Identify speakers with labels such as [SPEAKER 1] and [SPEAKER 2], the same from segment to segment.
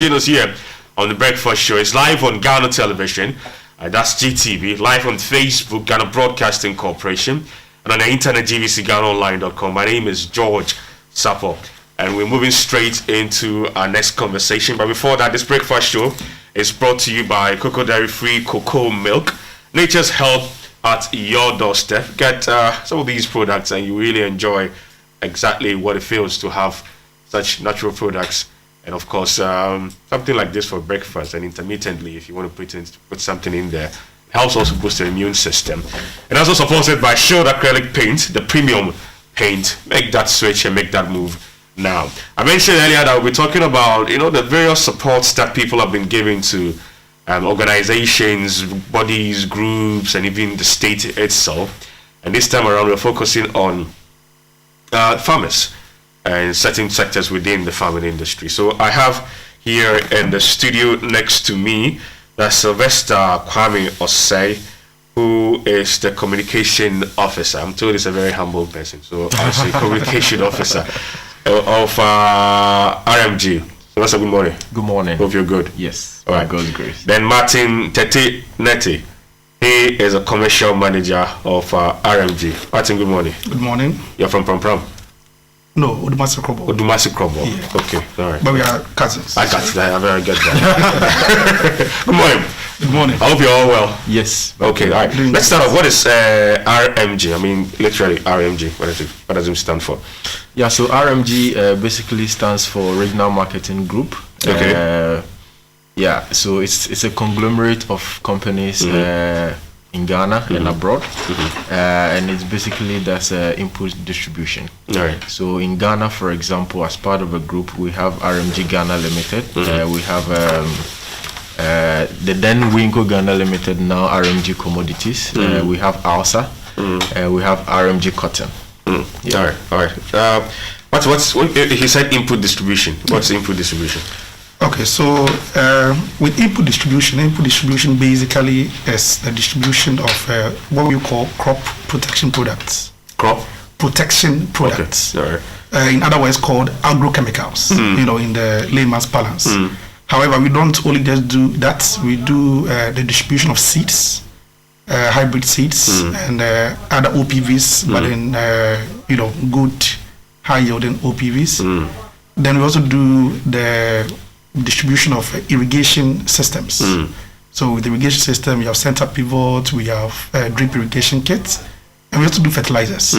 [SPEAKER 1] Us here on the Breakfast Show. It's live on Ghana Television, that's GTV, live on Facebook, Ghana Broadcasting Corporation, and on the internet, gbcghanaonline.com. My name is George Sapo, and we're moving straight into our next conversation. But before that, this Breakfast Show is brought to you by Cocoa Dairy Free Cocoa Milk, nature's health at your doorstep. Get some of these products, and you really enjoy exactly what it feels to have such natural products. And of course, something like this for breakfast, and intermittently, if you want to put something in there, helps also boost your immune system. And also supported by Shield Acrylic Paint, the premium paint. Make that switch and make that move now. I mentioned earlier that we'll be talking about, the various supports that people have been giving to organizations, bodies, groups, and even the state itself. And this time around, we're focusing on farmers and certain sectors within the farming industry. So I have here in the studio next to me, that's Sylvester Kwame Osei, who is the communication officer. I'm told he's a very humble person, so I'll say communication officer of RMG. Sylvester, good morning.
[SPEAKER 2] Good morning.
[SPEAKER 1] Hope you're good.
[SPEAKER 2] Yes.
[SPEAKER 1] All right.
[SPEAKER 2] God's grace.
[SPEAKER 1] Then Martin Tete Neti. He is a commercial manager of RMG. Martin, good morning.
[SPEAKER 3] Good morning.
[SPEAKER 1] You're from Pram.
[SPEAKER 3] No, Odumasi Krobo.
[SPEAKER 1] Odumasi Krobo.
[SPEAKER 3] Yeah.
[SPEAKER 1] Okay, all right.
[SPEAKER 3] But we are cousins.
[SPEAKER 1] I got it. I get that. Good morning.
[SPEAKER 3] Good morning.
[SPEAKER 1] I hope you're all well.
[SPEAKER 2] Yes.
[SPEAKER 1] Okay, all right. Let's start off. What is RMG? I mean, literally RMG. What is it? What does it stand for?
[SPEAKER 2] Yeah, so RMG basically stands for Regional Marketing Group.
[SPEAKER 1] Okay.
[SPEAKER 2] Yeah, so it's a conglomerate of companies in Ghana and abroad, and it's basically that's input distribution.
[SPEAKER 1] All right.
[SPEAKER 2] So in Ghana, for example, as part of a group, we have RMG Ghana Limited. We have the then Winco Ghana Limited, now RMG Commodities. We have ALSA. We have RMG Cotton.
[SPEAKER 1] Yeah. All right. What's he said input distribution? What's input distribution?
[SPEAKER 3] Okay, so with input distribution basically is the distribution of what we call crop protection products.
[SPEAKER 1] Crop
[SPEAKER 3] protection products.
[SPEAKER 1] Okay. All right.
[SPEAKER 3] In other words, called agrochemicals. In the layman's parlance. However, we don't only just do that. We do the distribution of seeds, hybrid seeds, and other OPVs, but in good high yielding OPVs. Then we also do the distribution of irrigation systems. So with the irrigation system, we have center pivot, we have drip irrigation kits, and we also do fertilizers.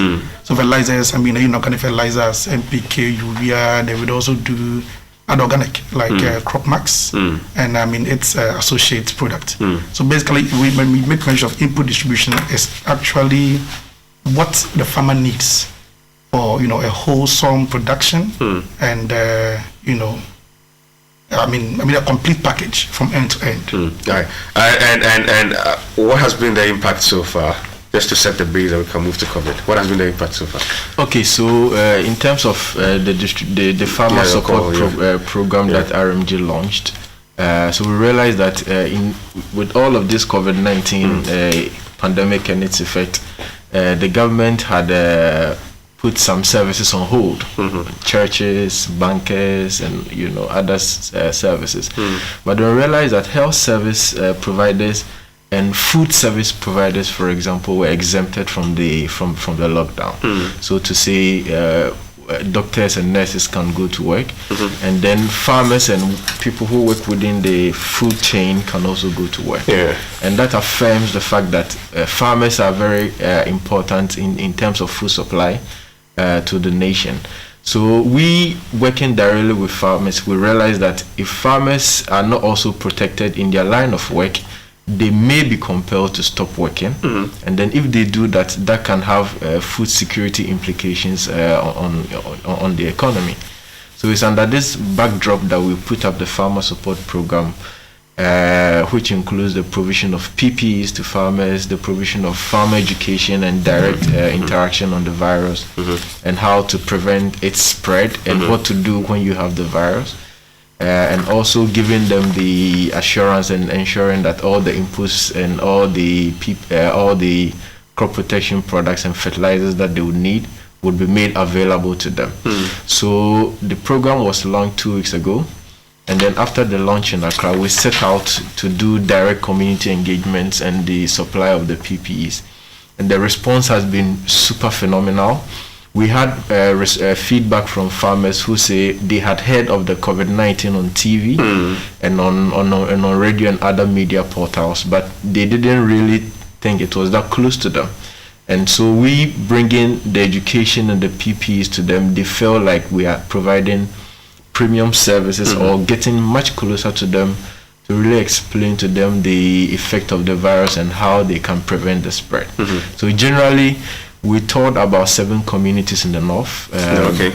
[SPEAKER 3] So fertilizers, organic fertilizers, NPK, urea. Then we also do organic like Crop Max, and it's associate product. So basically, when we make mention of input distribution, is actually what the farmer needs for a wholesome production, and a complete package from end to end.
[SPEAKER 1] All right. And what has been the impact so far? Just to set the base, and we can move to COVID. What has been the impact so far?
[SPEAKER 2] Okay, so in terms of the farmer support program that RMG launched, so we realized that with all of this COVID-19 pandemic and its effect, the government had put some services on hold, churches, bankers, and other services. But we realized that health service providers and food service providers, for example, were exempted from the lockdown. So to say, doctors and nurses can go to work, and then farmers and people who work within the food chain can also go to work. And that affirms the fact that farmers are very important in terms of food supply to the nation. So we, working directly with farmers, we realize that if farmers are not also protected in their line of work, they may be compelled to stop working. And then if they do that, that can have food security implications on the economy. So it's under this backdrop that we put up the farmer support program, which includes the provision of PPEs to farmers, the provision of farmer education and direct interaction on the virus, and how to prevent its spread, and what to do when you have the virus, and also giving them the assurance and ensuring that all the inputs and all the crop protection products and fertilizers that they would need would be made available to them. So the program was launched 2 weeks ago. And then after the launch in Accra, we set out to do direct community engagements and the supply of the PPEs. And the response has been super phenomenal. We had feedback from farmers who say they had heard of the COVID-19 on TV and on radio and other media portals, but they didn't really think it was that close to them. And so we bring in the education and the PPEs to them. They feel like we are providing premium services or getting much closer to them to really explain to them the effect of the virus and how they can prevent the spread. So generally, we toured about 7 communities in the north.
[SPEAKER 1] Okay.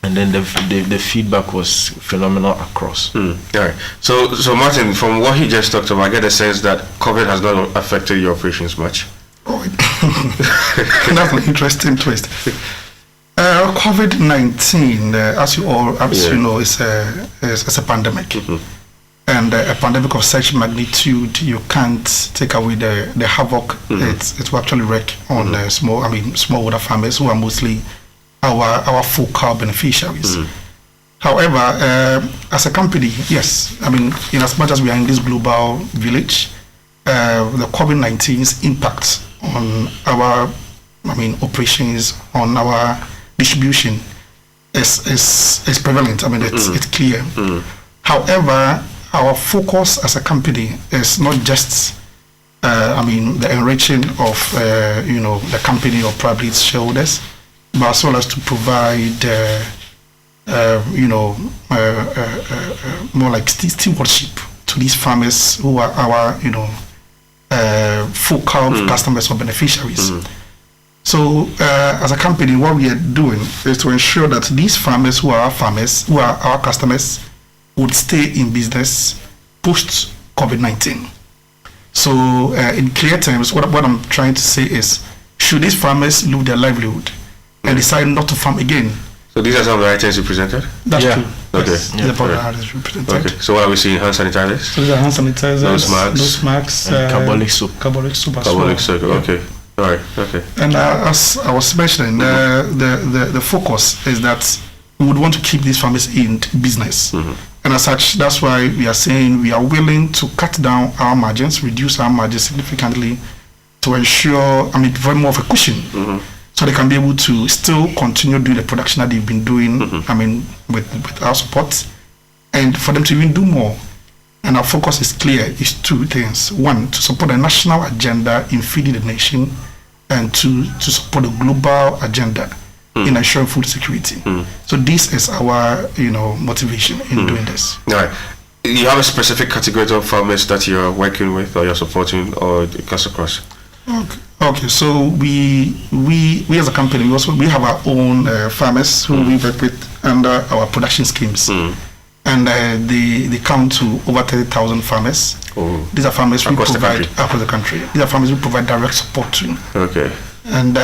[SPEAKER 2] And then the feedback was phenomenal across.
[SPEAKER 1] All right. So Martin, from what he just talked about, I get the sense that COVID has not affected your operations much.
[SPEAKER 3] Oh, that's an interesting twist. COVID-19, as you know, is a pandemic, and a pandemic of such magnitude, you can't take away the havoc it will actually wreak on smallholder farmers who are mostly our focal beneficiaries. However, as a company, yes, in as much as we are in this global village, the COVID-19's impact on our operations, on our distribution is prevalent. It's clear. However, our focus as a company is not just the enriching of the company or probably its shareholders, but as well as to provide more like stewardship to these farmers who are our focal customers or beneficiaries. So as a company, what we are doing is to ensure that these farmers who are our customers would stay in business post COVID-19. So in clear terms, what I'm trying to say is, should these farmers lose their livelihood and decide not to farm again?
[SPEAKER 1] So these are some of the items you presented?
[SPEAKER 3] That's true.
[SPEAKER 1] Okay.
[SPEAKER 3] Yes,
[SPEAKER 1] Yeah.
[SPEAKER 3] the product we presented.
[SPEAKER 1] Okay. So what are we seeing? Hand sanitizers?
[SPEAKER 3] So these are hand sanitizers, nose masks,
[SPEAKER 2] carbolic soap.
[SPEAKER 3] Carbolic soap as
[SPEAKER 1] Carbolic
[SPEAKER 3] well.
[SPEAKER 1] soap.
[SPEAKER 3] Yeah.
[SPEAKER 1] Okay. All right. Okay.
[SPEAKER 3] And as I was mentioning, the focus is that we would want to keep these farmers in business. And as such, that's why we are saying we are willing to cut down our margins, reduce our margins significantly to ensure, very more of a cushion. So they can be able to still continue doing the production that they've been doing, with our support, and for them to even do more. And our focus is clear, is 2 things. 1, to support the national agenda in feeding the nation, and 2, to support the global agenda in ensuring food security. So this is our, motivation in doing this.
[SPEAKER 1] All right. You have a specific category of farmers that you're working with or you're supporting, or it cuts across?
[SPEAKER 3] Okay, so we as a company, we have our own farmers who we work with under our production schemes. And they count to over 30,000 farmers. These are farmers we provide across the country. These are farmers we provide direct support to.
[SPEAKER 1] Okay.
[SPEAKER 3] And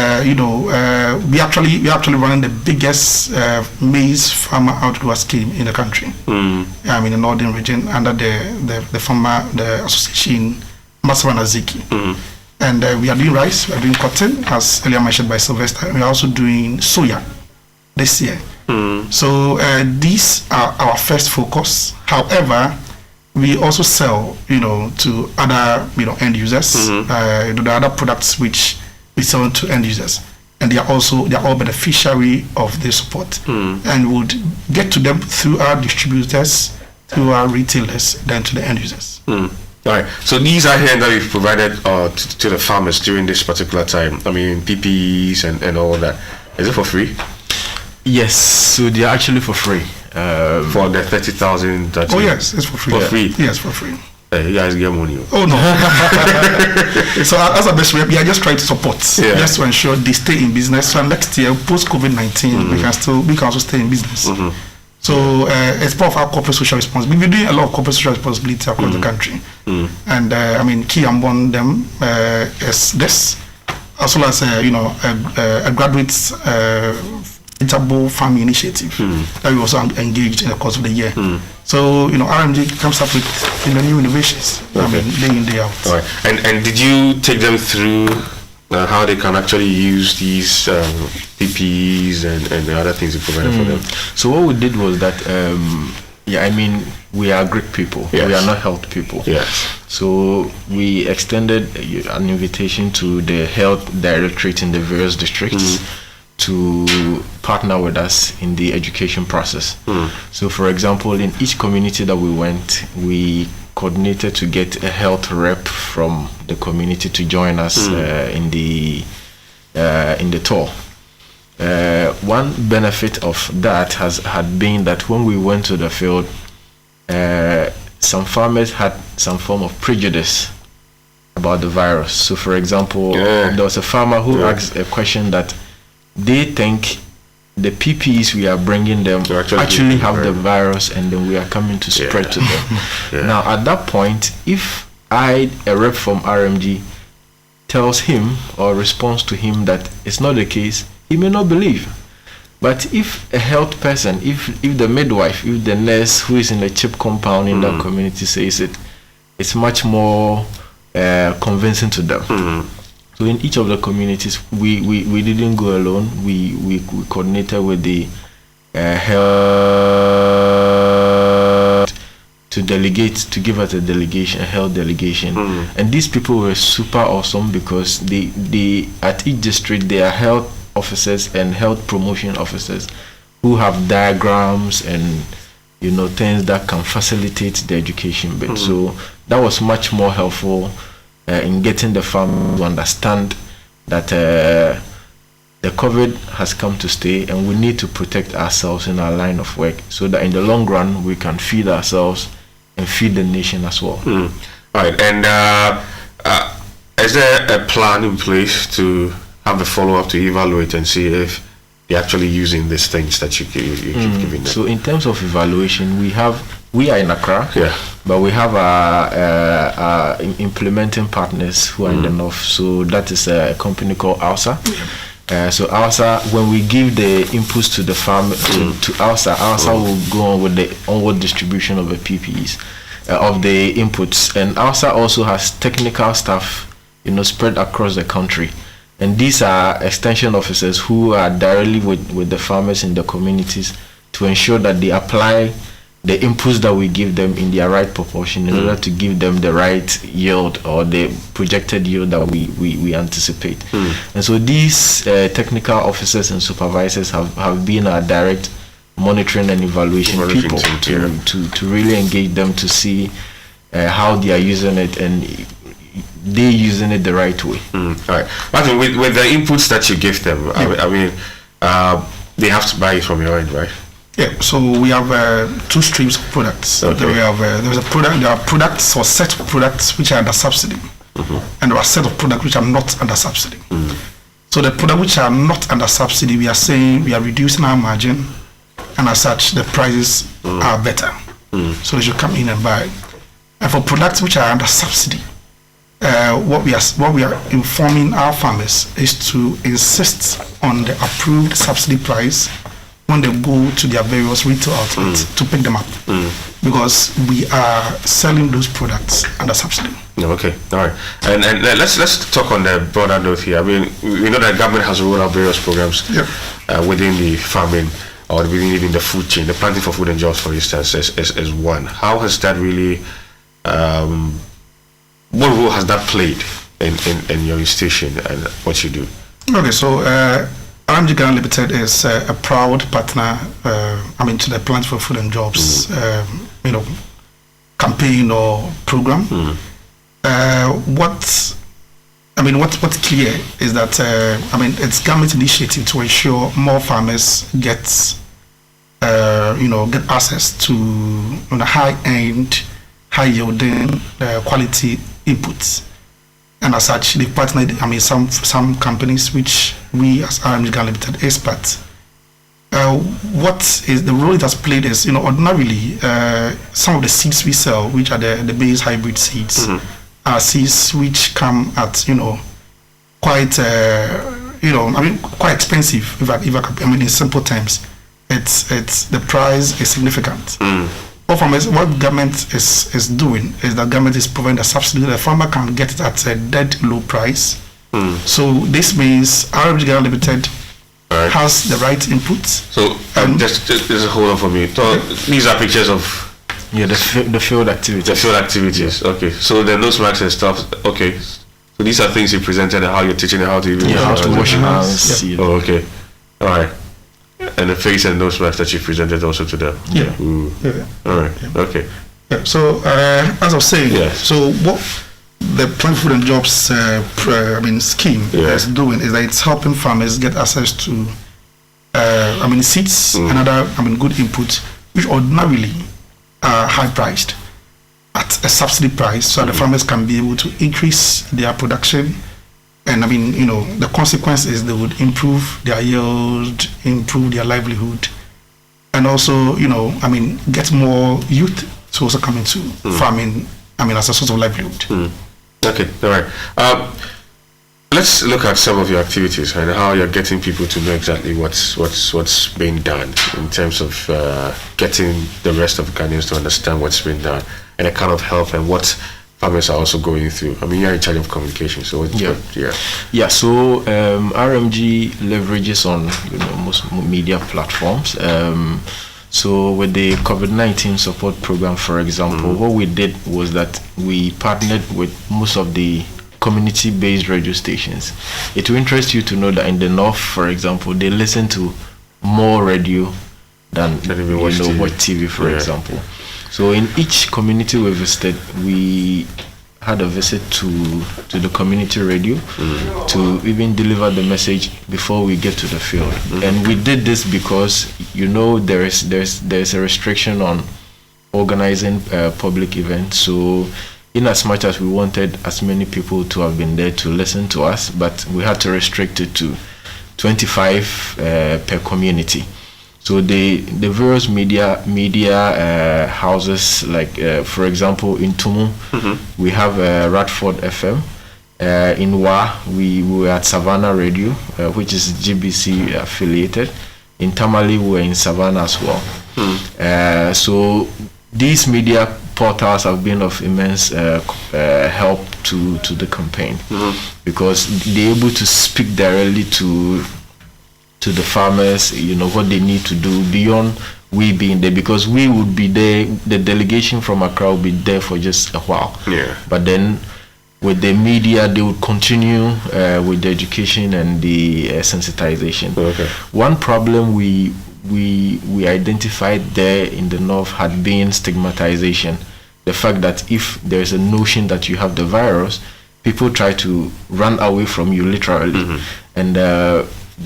[SPEAKER 3] we actually running the biggest maize farmer outgrower scheme in the country. In the northern region under the association Maswa Naziki. And we are doing rice, we are doing cotton, as earlier mentioned by Sylvester. We are also doing soya this year. So these are our first focus. However, we also sell, to other, end users. The other products which we sell to end users, and they are all beneficiary of the support, and would get to them through our distributors, through our retailers, then to the end users.
[SPEAKER 1] All right. So these are here that we've provided to the farmers during this particular time. PPEs and all that. Is it for free?
[SPEAKER 2] Yes, so they are actually for free.
[SPEAKER 1] For the 30,000 that
[SPEAKER 3] yes, it's for free.
[SPEAKER 1] For free?
[SPEAKER 3] Yes, for free.
[SPEAKER 1] Hey, you guys get money.
[SPEAKER 3] Oh no. So as a best, we are just trying to support, just to ensure they stay in business. So next year, post COVID-19, we can also stay in business. So it's part of our corporate social responsibility. We're doing a lot of corporate social responsibility across the country. And key among them is this, as well as a graduate vegetable farming initiative that we also engaged in the course of the year. So RMG comes up with new innovations. Day in, day out.
[SPEAKER 1] All right. And did you take them through how they can actually use these PPEs and the other things you provided for them?
[SPEAKER 2] So what we did was that we are Greek people.
[SPEAKER 1] Yes.
[SPEAKER 2] We are not health people.
[SPEAKER 1] Yes.
[SPEAKER 2] So we extended an invitation to the health directorate in the various districts to partner with us in the education process. So for example, in each community that we went, we coordinated to get a health rep from the community to join us in the tour. One benefit of that had been that when we went to the field, some farmers had some form of prejudice about the virus. So for example, there was a farmer who asked a question that they think the PPEs we are bringing them actually have the virus, and then we are coming to spread to them. Now at that point, if a rep from RMG tells him or responds to him that it's not the case, he may not believe. But if a health person, if the midwife, if the nurse who is in the CHIP compound in that community says it, it's much more convincing to them. So in each of the communities, we didn't go alone. We coordinated with the health to give us a health delegation. And these people were super awesome because they at each district there are health officers and health promotion officers who have diagrams and things that can facilitate the education bit. So that was much more helpful in getting the farm to understand that the COVID has come to stay, and we need to protect ourselves in our line of work so that in the long run we can feed ourselves and feed the nation as well.
[SPEAKER 1] All right. And is there a plan in place to have the follow-up to evaluate and see if they're actually using these things that you keep giving them?
[SPEAKER 2] So in terms of evaluation, we are in Accra, but we have our implementing partners who are in the north. So that is a company called ALSA. So ALSA, when we give the inputs to the farm to ALSA will go on with the onward distribution of the PPEs, of the inputs. And ALSA also has technical staff, spread across the country. And these are extension officers who are directly with the farmers in the communities to ensure that they apply the inputs that we give them in their right proportion in order to give them the right yield or the projected yield that we anticipate. And so these technical officers and supervisors have been our direct monitoring and evaluation people to really engage them to see how they are using it and they're using it the right way.
[SPEAKER 1] All right. Martin, with the inputs that you give them, I mean, they have to buy it from your end, right?
[SPEAKER 3] Yeah, so we have two streams of products.
[SPEAKER 1] Okay.
[SPEAKER 3] There are products or set of products which are under subsidy, and there are set of products which are not under subsidy. So the products which are not under subsidy, we are saying we are reducing our margin, and as such, the prices are better. So they should come in and buy. And for products which are under subsidy, what we are informing our farmers is to insist on the approved subsidy price when they go to their various retail outlets to pick them up, because we are selling those products under subsidy.
[SPEAKER 1] Okay, all right. And let's talk on the broader note here. I mean, we know that government has rolled out various programs within the farming or within even the food chain. The Planting for Food and Jobs, for instance, is one. How has that really what role has that played in your institution and what you do?
[SPEAKER 3] Okay, so RMG Ghana Limited is a proud partner, to the Planting for Food and Jobs, campaign or program. What's clear is that it's government initiative to ensure more farmers get access to high-end, high-yielding, quality inputs. And as such, they partnered, some companies which we as RMG Ghana Limited is part. What is the role it has played is, ordinarily, some of the seeds we sell, which are the base hybrid seeds, are seeds which come at, quite, quite expensive. In simple terms, it's the price is significant. What government is doing is that government is providing a subsidy. The farmer can get it at a dead low price. So this means RMG Ghana Limited has the right inputs.
[SPEAKER 1] So just hold on for me. So these are pictures of
[SPEAKER 2] Yeah, the field activities.
[SPEAKER 1] The field activities. Okay. So the nose marks and stuff. Okay. So these are things you presented and how you're teaching how to even
[SPEAKER 2] how to wash hands.
[SPEAKER 1] Yeah. Oh, okay. All right. And the face and nose marks that you presented also to them.
[SPEAKER 3] Yeah.
[SPEAKER 1] Yeah. All right. Yeah. Okay.
[SPEAKER 3] Yeah. So as I was saying, so what the Plant Food and Jobs scheme is doing is that it's helping farmers get access to seeds and other good inputs which ordinarily are high priced at a subsidy price, so the farmers can be able to increase their production. And the consequence is they would improve their yield, improve their livelihood, and also get more youth to also come into farming as a source of livelihood.
[SPEAKER 1] Okay, all right. Let's look at some of your activities and how you're getting people to know exactly what's being done in terms of getting the rest of Ghanaians to understand what's being done and the kind of help and what farmers are also going through. You're in charge of communication, so
[SPEAKER 2] So RMG leverages on most media platforms. So with the COVID-19 support program, for example, what we did was that we partnered with most of the community-based radio stations. It will interest you to know that in the north, for example, they listen to more radio than watch TV, for example. So in each community we visited, we had a visit to the community radio to even deliver the message before we get to the field. And we did this because there's a restriction on organizing public events. So in as much as we wanted as many people to have been there to listen to us, but we had to restrict it to 25 per community. So the various media houses, like for example in Tumu, we have Radford FM. In Wa, we were at Savannah Radio, which is GBC affiliated. In Tamale, we were in Savannah as well. So these media portals have been of immense help to the campaign because they're able to speak directly to the farmers, what they need to do beyond we being there, because we would be there, the delegation from Accra would be there for just a while. But then with the media, they would continue with the education and the sensitization. One problem we identified there in the north had been stigmatization. The fact that if there's a notion that you have the virus, people try to run away from you literally. And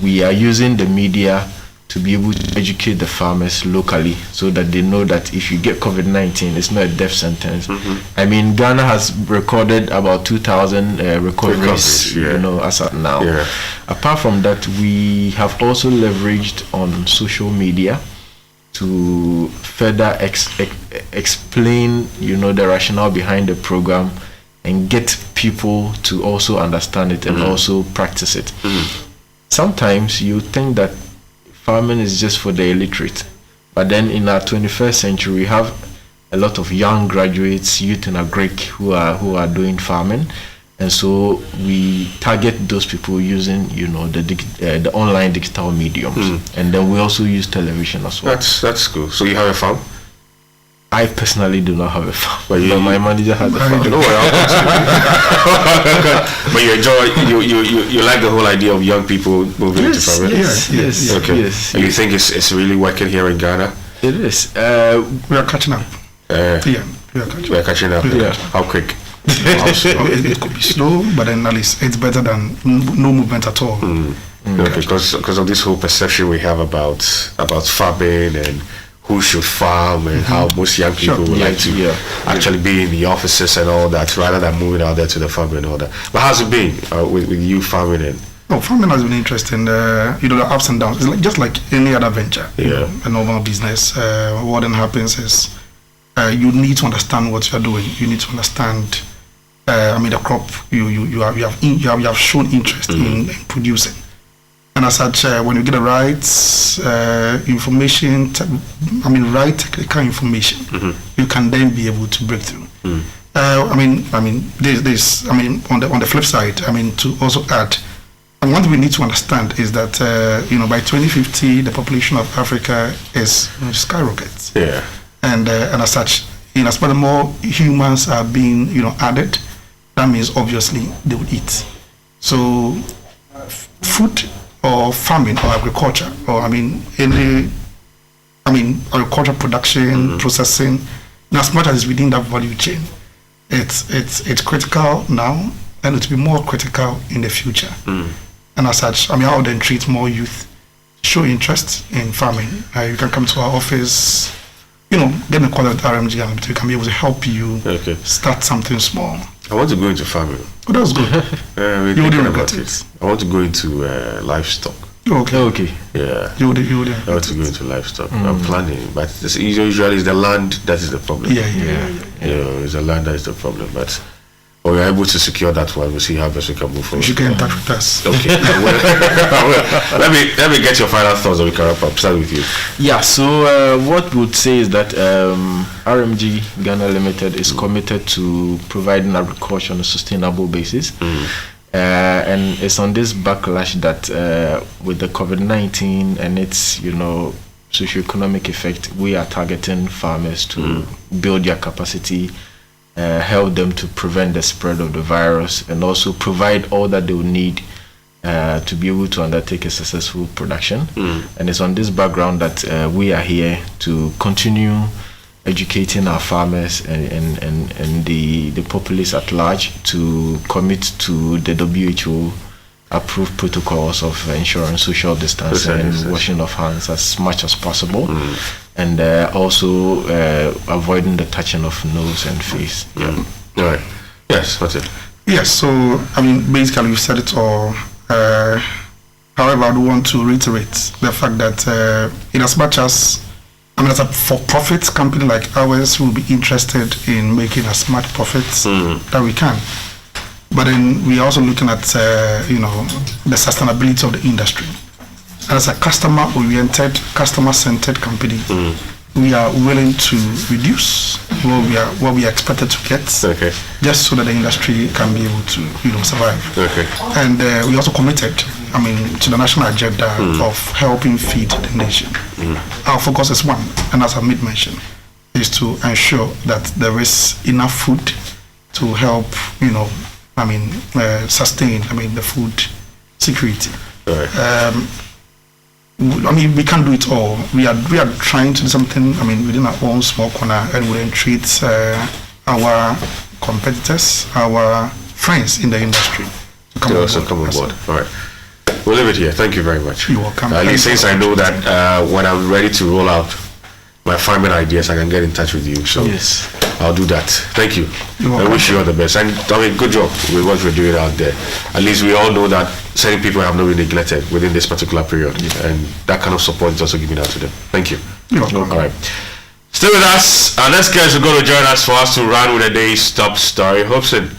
[SPEAKER 2] we are using the media to be able to educate the farmers locally so that they know that if you get COVID-19, it's not a death sentence. Ghana has recorded about 2,000 recoveries, as of now. Apart from that, we have also leveraged on social media to further explain, the rationale behind the program and get people to also understand it and also practice it. Sometimes you think that farming is just for the illiterate, but then in our 21st century we have a lot of young graduates, youth in Agric who are doing farming, and so we target those people using the online digital mediums, and then we also use television as well.
[SPEAKER 1] That's cool. So you have a farm?
[SPEAKER 2] I personally do not have a farm, but my manager has a farm.
[SPEAKER 1] But you enjoy, you like the whole idea of young people moving into farming?
[SPEAKER 2] Yes.
[SPEAKER 1] Okay.
[SPEAKER 2] Yes.
[SPEAKER 1] And you think it's really working here in Ghana?
[SPEAKER 2] It is.
[SPEAKER 3] We are catching up.
[SPEAKER 1] We are catching up.
[SPEAKER 2] Yeah.
[SPEAKER 1] How quick?
[SPEAKER 3] It could be slow, but then at least it's better than no movement at all.
[SPEAKER 1] Because of this whole perception we have about farming and who should farm and how most young people would like to actually be in the offices and all that rather than moving out there to the farm and all that. But how's it been with you farming?
[SPEAKER 3] Farming has been interesting. The ups and downs. It's just like any other venture. A normal business. What then happens is you need to understand what you are doing. You need to understand. The crop you have shown interest in producing. And as such, when you get the right information, right technical information, you can then be able to break through. There's on the flip side, to also add, and one thing we need to understand is that by 2050 the population of Africa is skyrockets. And as such, In as much as more humans are being, added, that means obviously they would eat. So food or farming or agriculture, or agriculture production, processing, and as much as it's within that value chain, it's critical now, and it will be more critical in the future. And as such, I would then treat more youth, show interest in farming. You can come to our office, get a call at RMG, and we can be able to help you start something small.
[SPEAKER 1] I want to go into farming.
[SPEAKER 3] Oh, that's good.
[SPEAKER 1] You wouldn't regret it. I want to go into livestock.
[SPEAKER 3] Okay.
[SPEAKER 1] Yeah.
[SPEAKER 3] You would.
[SPEAKER 1] I want to go into livestock. I'm planning, but usually it's the land that is the problem.
[SPEAKER 3] Yeah.
[SPEAKER 1] It's the land that is the problem. But we are able to secure that one. We'll see how best we can move forward.
[SPEAKER 3] You should get in touch with us.
[SPEAKER 1] Okay. I will. Let me get your final thoughts, and we can wrap up. Start with you.
[SPEAKER 2] Yeah. So what we would say is that RMG Ghana Limited is committed to providing agriculture on a sustainable basis. And it's on this backlash that with the COVID-19 and its socioeconomic effect, we are targeting farmers to build their capacity, help them to prevent the spread of the virus, and also provide all that they will need to be able to undertake a successful production. And it's on this background that we are here to continue educating our farmers and the populace at large to commit to the WHO approved protocols of ensuring social distancing and washing of hands as much as possible, and also avoiding the touching of nose and face.
[SPEAKER 1] All right. Yes, that's it.
[SPEAKER 3] Yes, so basically you said it all. However, I do want to reiterate the fact that in as much as as a for-profit company like ours, will be interested in making as much profits that we can. But then we are also looking at, the sustainability of the industry. As a customer-oriented, customer-centered company, we are willing to reduce what we are expected to get, just so that the industry can be able to, survive. And we also committed, to the national agenda of helping feed the nation. Our focus is one, and as I made mention, is to ensure that there is enough food to help, sustain, the food security. We can't do it all. We are trying to do something, within our own small corner, and we then treat our competitors, our friends in the industry to come on board.
[SPEAKER 1] All right. We'll leave it here. Thank you very much.
[SPEAKER 3] You're welcome.
[SPEAKER 1] At least since I know that when I'm ready to roll out my farming ideas, I can get in touch with you. So
[SPEAKER 2] yes,
[SPEAKER 1] I'll do that. Thank you. I wish you all the best. And good job with what we're doing out there. At least we all know that certain people have not been neglected within this particular period. And that kind of support is also given out to them. Thank you.
[SPEAKER 3] You're welcome.
[SPEAKER 1] All right. Stay with us. Our next guest is going to join us for us to run with the day's top story. Hobson,